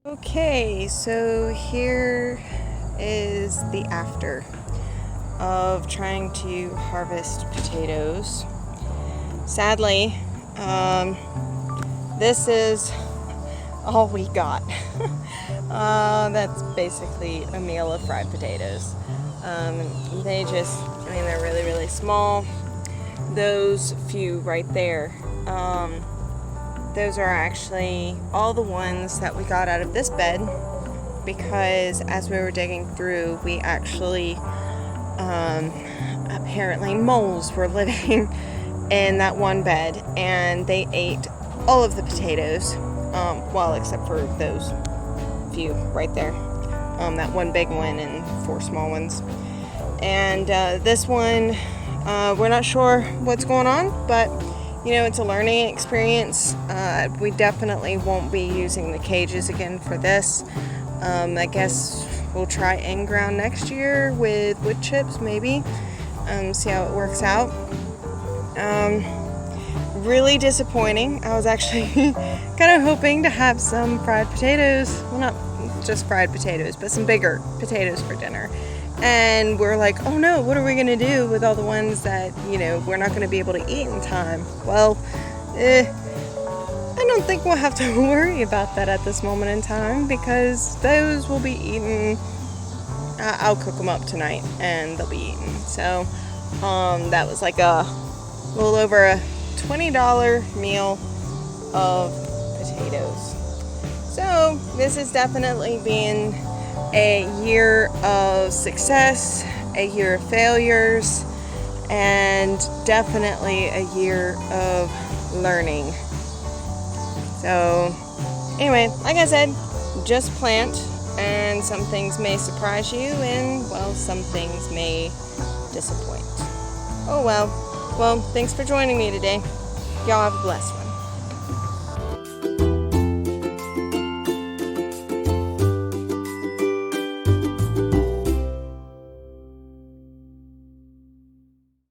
Okay, so here is the after of trying to harvest potatoes. Sadly, this is all we got. That's basically a meal of fried potatoes. They're really, really small. Those few right there, those are actually all the ones that we got out of this bed, because as we were digging through, we actually, apparently moles were living in that one bed, and they ate all of the potatoes, well, except for those few right there, that one big one and 4 small ones. And this one, we're not sure what's going on, but you know, it's a learning experience. We definitely won't be using the cages again for this. I guess we'll try in-ground next year with wood chips, maybe. See how it works out. Really disappointing. I was actually kind of hoping to have some fried potatoes. Well, not just fried potatoes, but some bigger potatoes for dinner. And we're like, oh no, what are we going to do with all the ones that, you know, we're not going to be able to eat in time? Well, I don't think we'll have to worry about that at this moment in time, because those will be eaten. I'll cook them up tonight and they'll be eaten. So that was like a little over a $20 meal of potatoes. So this has definitely been a year of success, a year of failures, and definitely a year of learning. So anyway, like I said, just plant, and some things may surprise you, and well, some things may disappoint. Oh well. Well, thanks for joining me today. Y'all have a blessed one.